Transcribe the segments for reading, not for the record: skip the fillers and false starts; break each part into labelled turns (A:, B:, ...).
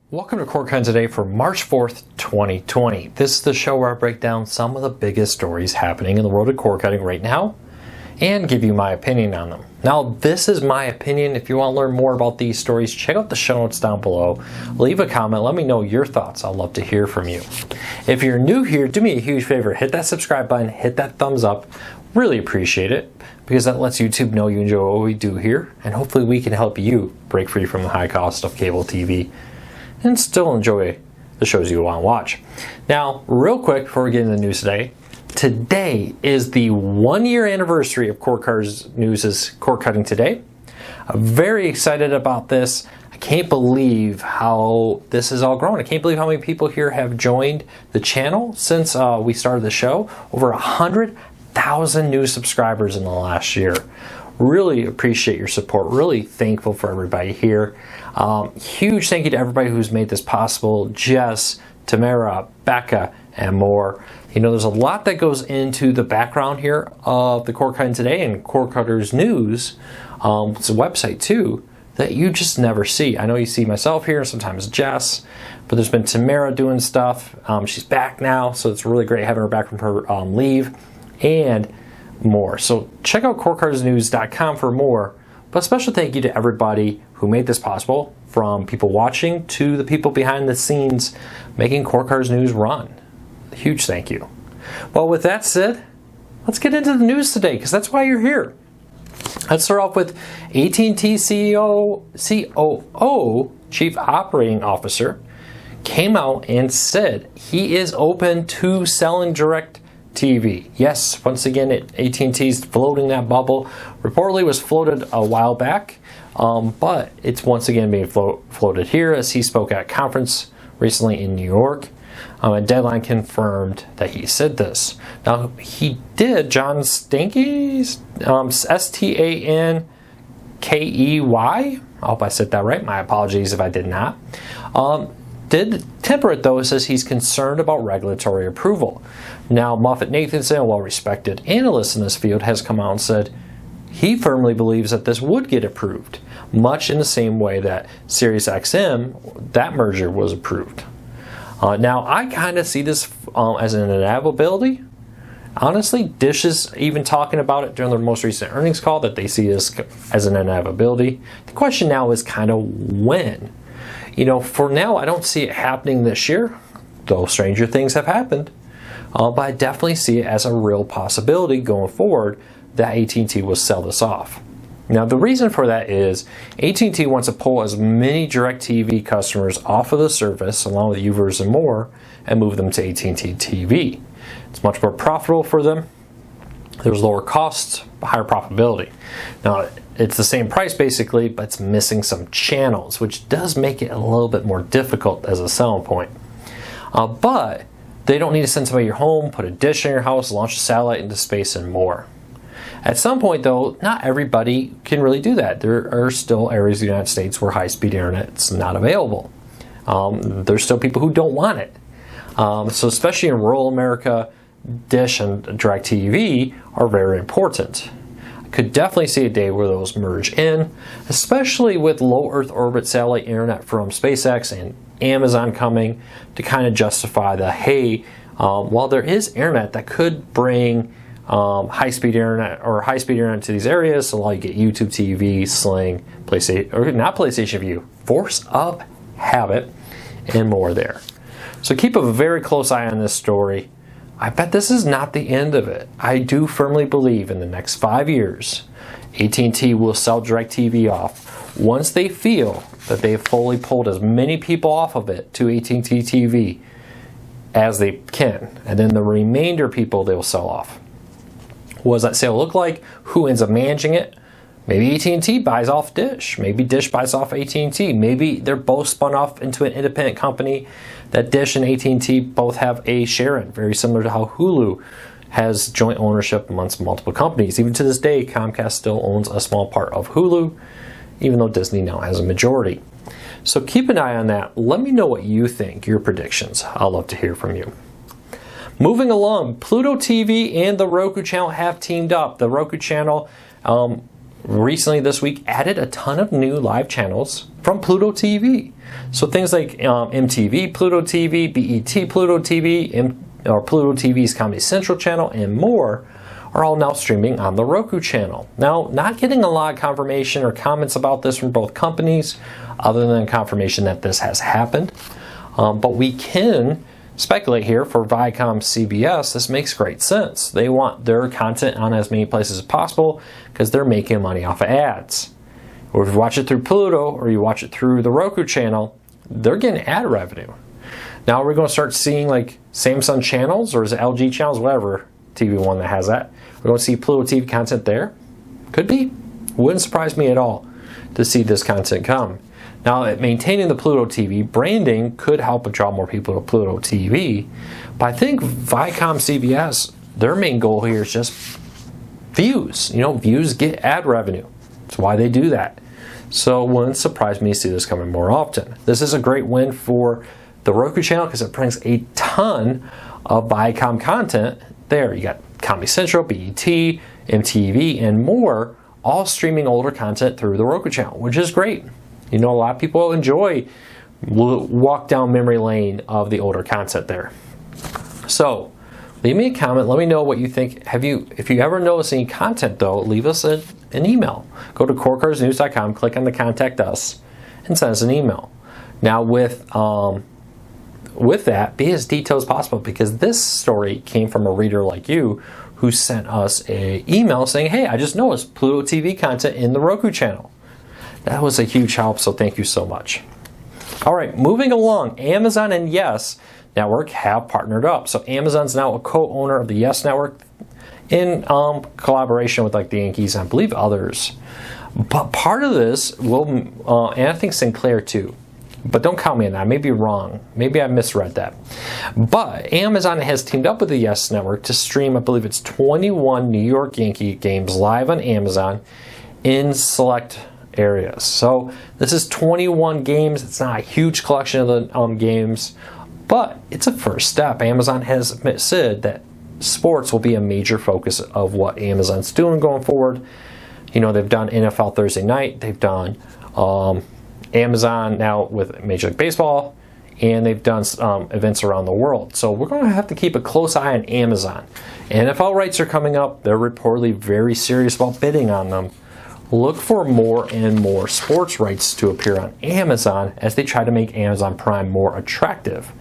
A: Welcome to CorkCon today for March 4th, 2020. This is the show where I break down some of the biggest stories happening in the world of cord cutting right now and give you my opinion on them. Now, this is my opinion. If you want to learn more about these stories, check out the show notes down below. Leave a comment. Let me know your thoughts. I'd love to hear from you. If you're new here, do me a huge favor. Hit that subscribe button. Hit that thumbs up. Really appreciate it because that lets YouTube know you enjoy what we do here. And hopefully we can help you break free from the high cost of cable TV and still enjoy the shows you want to watch. Now, real quick before we get into the news today is the 1-year anniversary of Cord Cutters News' Cord Cutting Today. I'm very excited about this. I can't believe how this has all grown. I can't believe how many people here have joined the channel since we started the show. Over 100,000 new subscribers in the last year. Really appreciate your support. Really thankful for everybody here. Huge thank you to everybody who's made this possible. Jess, Tamara, Becca, and more. You know, there's a lot that goes into the background here of the Cord Cutting Today and Cord Cutters News. It's a website too that you just never see. I know you see myself here, sometimes Jess, but there's been Tamara doing stuff. She's back now, so it's really great having her back from her leave and more. So check out cordcuttersnews.com for more. But a special thank you to everybody who made this possible, from people watching to the people behind the scenes making Cord Cutters News run. A huge thank you. Well, with that said, let's get into the news today because that's why you're here. Let's start off with AT&T COO, Chief Operating Officer, came out and said he is open to selling DirecTV. Yes, once again, AT&T's floating that bubble. Reportedly was floated a while back, but it's once again being floated here as he spoke at a conference recently in New York. A Deadline confirmed that he said this. Now, he did, John Stankey, S-T-A-N-K-E-Y, I hope I said that right, my apologies if I did not, did temper it though. It says he's concerned about regulatory approval. Now, Moffett-Nathanson, a well-respected analyst in this field, has come out and said he firmly believes that this would get approved, much in the same way that SiriusXM, that merger was approved. Now, I kind of see this as an inevitability. Honestly, Dish is even talking about it during their most recent earnings call that they see this as an inevitability. The question now is kind of when. You know, for now, I don't see it happening this year, though stranger things have happened. But I definitely see it as a real possibility going forward that AT&T will sell this off. Now, the reason for that is AT&T wants to pull as many DirecTV customers off of the service, along with U-verse and more, and move them to AT&T TV. It's much more profitable for them. There's lower costs, higher profitability. Now, it's the same price basically, but it's missing some channels, which does make it a little bit more difficult as a selling point. But they don't need to send somebody to your home, put a dish in your house, launch a satellite into space, and more. At some point, though, not everybody can really do that. There are still areas of the United States where high-speed internet's not available. There's still people who don't want it. So especially in rural America, Dish and DirecTV are very important. I could definitely see a day where those merge in, especially with low Earth orbit satellite internet from SpaceX and Amazon coming to kind of justify the, hey, while there is internet that could bring high-speed internet to these areas, so allow you to get YouTube TV, Sling, PlayStation, or not PlayStation View, Force of Habit, and more there. So keep a very close eye on this story. I bet this is not the end of it. I do firmly believe in the next 5 years, AT&T will sell DirecTV off once they feel that they've fully pulled as many people off of it to AT&T TV as they can, and then the remainder people they will sell off. What does that sale look like? Who ends up managing it? Maybe AT&T buys off Dish. Maybe Dish buys off AT&T. Maybe they're both spun off into an independent company that Dish and AT&T both have a share in, very similar to how Hulu has joint ownership amongst multiple companies. Even to this day, Comcast still owns a small part of Hulu, even though Disney now has a majority. So keep an eye on that. Let me know what you think, your predictions. I'd love to hear from you. Moving along, Pluto TV and the Roku channel have teamed up. The Roku channel recently this week added a ton of new live channels from Pluto TV. So things like MTV, Pluto TV, BET Pluto TV, or Pluto TV's Comedy Central channel, and more are all now streaming on the Roku channel. Now, not getting a lot of confirmation or comments about this from both companies, other than confirmation that this has happened. But we can speculate here for Viacom CBS, this makes great sense. They want their content on as many places as possible because they're making money off of ads. Or if you watch it through Pluto or you watch it through the Roku channel, they're getting ad revenue. Now, are we going to start seeing like Samsung channels, or is it LG channels, whatever TV one that has that? We're going to see Pluto TV content there? Could be. Wouldn't surprise me at all to see this content come. Now, maintaining the Pluto TV branding could help draw more people to Pluto TV, but I think Viacom CBS, their main goal here is just views. You know, views get ad revenue. That's why they do that. So it wouldn't surprise me to see this coming more often. This is a great win for the Roku channel because it brings a ton of Viacom content there. You got Comedy Central, BET, MTV, and more, all streaming older content through the Roku channel, which is great. You know, a lot of people enjoy walk down memory lane of the older content there. So leave me a comment. Let me know what you think. If you ever notice any content, though, leave us an email. Go to corecarsnews.com, click on the Contact Us, and send us an email. Now, with that, be as detailed as possible, because this story came from a reader like you who sent us an email saying, hey, I just noticed Pluto TV content in the Roku channel. That was a huge help, so thank you so much. All right, moving along, Amazon and Yes Network have partnered up. So Amazon's now a co-owner of the Yes Network in collaboration with like the Yankees and I believe others. But part of this will, and I think Sinclair too, but don't count me on that. I may be wrong. Maybe I misread that. But Amazon has teamed up with the Yes Network to stream, I believe it's 21 New York Yankee games live on Amazon in select areas. So this is 21 games. It's not a huge collection of the games, but it's a first step. Amazon has said that sports will be a major focus of what Amazon's doing going forward. You know, they've done NFL Thursday night. They've done Amazon now with Major League Baseball, and they've done events around the world. So we're going to have to keep a close eye on Amazon. NFL rights are coming up. They're reportedly very serious about bidding on them. Look for more and more sports rights to appear on Amazon as they try to make Amazon Prime more attractive.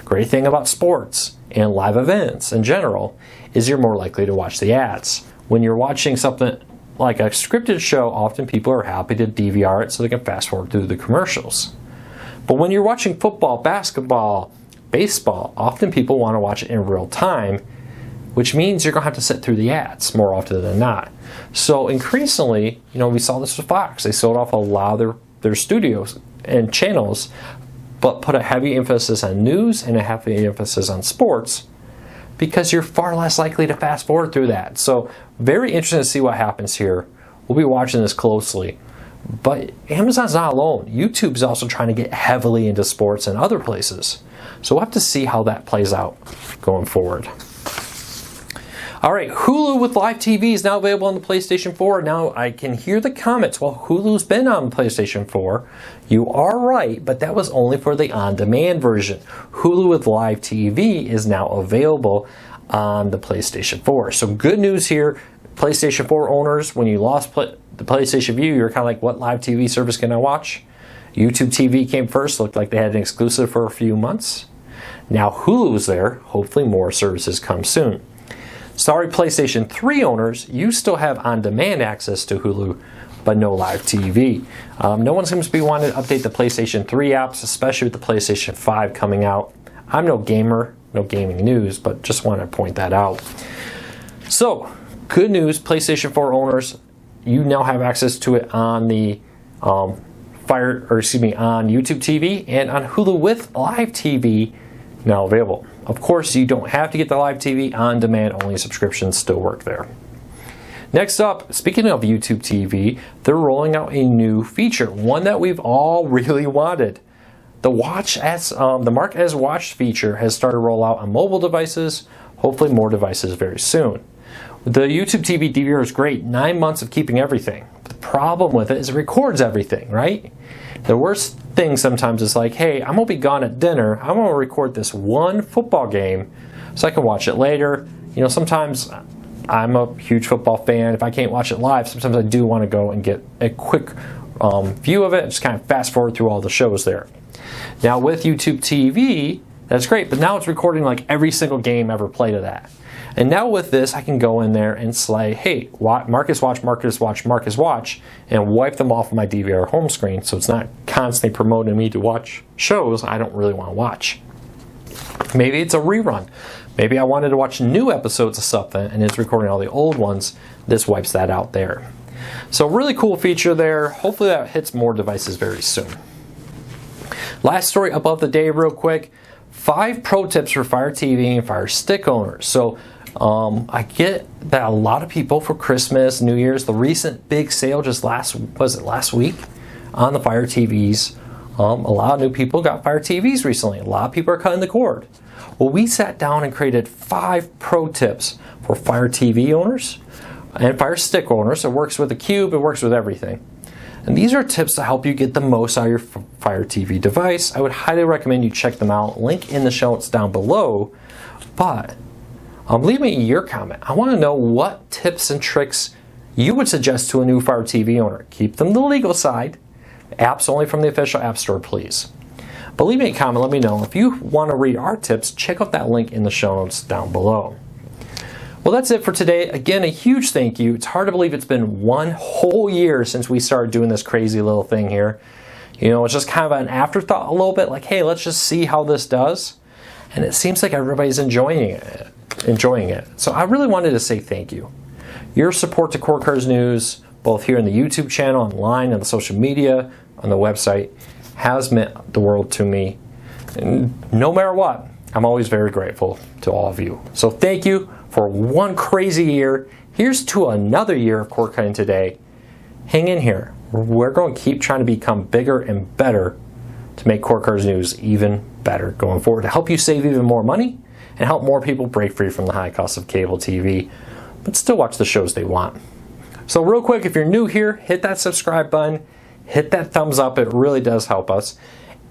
A: Great thing about sports and live events in general is you're more likely to watch the ads. When you're watching something like a scripted show, often people are happy to DVR it so they can fast forward through the commercials. But when you're watching football, basketball, baseball, often people want to watch it in real time, which means you're going to have to sit through the ads more often than not. So increasingly, you know, we saw this with Fox. They sold off a lot of their studios and channels, but put a heavy emphasis on news and a heavy emphasis on sports because you're far less likely to fast forward through that. So very interesting to see what happens here. We'll be watching this closely. But Amazon's not alone. YouTube's also trying to get heavily into sports and other places. So we'll have to see how that plays out going forward. All right, Hulu with live TV is now available on the PlayStation 4. Now, I can hear the comments. Well, Hulu's been on the PlayStation 4. You are right, but that was only for the on-demand version. Hulu with live TV is now available on the PlayStation 4. So good news here, PlayStation 4 owners, when you lost the PlayStation View, you're kind of like, what live TV service can I watch? YouTube TV came first, looked like they had an exclusive for a few months. Now Hulu's there, hopefully more services come soon. Sorry, PlayStation 3 owners, you still have on-demand access to Hulu, but no live TV. No one seems to be wanting to update the PlayStation 3 apps, especially with the PlayStation 5 coming out. I'm no gamer, no gaming news, but just want to point that out. So, good news, PlayStation 4 owners, you now have access to it on the on YouTube TV and on Hulu with live TV now available. Of course, you don't have to get the live TV. On-demand only subscriptions still work there. Next up, speaking of YouTube TV, they're rolling out a new feature, one that we've all really wanted. The Mark as Watched feature has started to roll out on mobile devices, hopefully more devices very soon. The YouTube TV DVR is great, 9 months of keeping everything. The problem with it is it records everything, right? The worst thing sometimes is like, hey, I'm going to be gone at dinner. I'm going to record this one football game so I can watch it later. You know, sometimes I'm a huge football fan. If I can't watch it live, sometimes I do want to go and get a quick view of it, just kind of fast forward through all the shows there. Now with YouTube TV, that's great, but now it's recording like every single game ever played of that. And now with this, I can go in there and say, hey, Marcus watch, Marcus watch, Marcus watch, and wipe them off of my DVR home screen so it's not constantly promoting me to watch shows I don't really want to watch. Maybe it's a rerun. Maybe I wanted to watch new episodes of something and it's recording all the old ones. This wipes that out there. So really cool feature there. Hopefully that hits more devices very soon. Last story above the day real quick. 5 pro tips for Fire TV and Fire Stick owners. So I get that a lot of people for Christmas, New Year's, the recent big sale just last week on the Fire TVs. A lot of new people got Fire TVs recently. A lot of people are cutting the cord. Well, we sat down and created 5 pro tips for Fire TV owners and Fire Stick owners. It works with the Cube, it works with everything. And these are tips to help you get the most out of your Fire TV device. I would highly recommend you check them out. Link in the show notes down below. But leave me your comment. I want to know what tips and tricks you would suggest to a new Fire TV owner. Keep them the legal side. Apps only from the official App Store, please. But leave me a comment, let me know. If you want to read our tips, check out that link in the show notes down below. Well, that's it for today. Again, a huge thank you. It's hard to believe it's been 1 whole year since we started doing this crazy little thing here. You know, it's just kind of an afterthought a little bit, like, hey, let's just see how this does. And it seems like everybody's enjoying it. So I really wanted to say thank you. Your support to Cord Cutters News, both here in the YouTube channel, online, on the social media, on the website, has meant the world to me. And no matter what, I'm always very grateful to all of you. So thank you for 1 crazy year. Here's to another year of cord cutting today. Hang in here. We're going to keep trying to become bigger and better to make Cord Cutters News even better going forward, to help you save even more money and help more people break free from the high cost of cable TV, but still watch the shows they want. So real quick, if you're new here, hit that subscribe button, hit that thumbs up. It really does help us.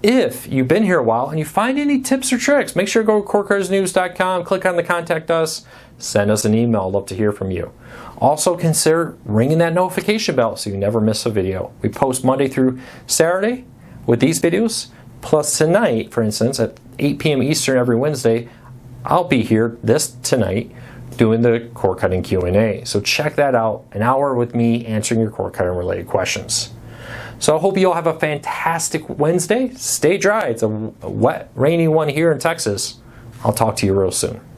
A: If you've been here a while and you find any tips or tricks, make sure to go to cordcuttersnews.com, click on the Contact Us, send us an email. I'd love to hear from you. Also consider ringing that notification bell so you never miss a video. We post Monday through Saturday with these videos, plus tonight, for instance, at 8 p.m. Eastern every Wednesday, I'll be here tonight doing the cord cutting Q&A. So check that out, an hour with me answering your cord cutting related questions. So I hope you all have a fantastic Wednesday. Stay dry. It's a wet, rainy one here in Texas. I'll talk to you real soon.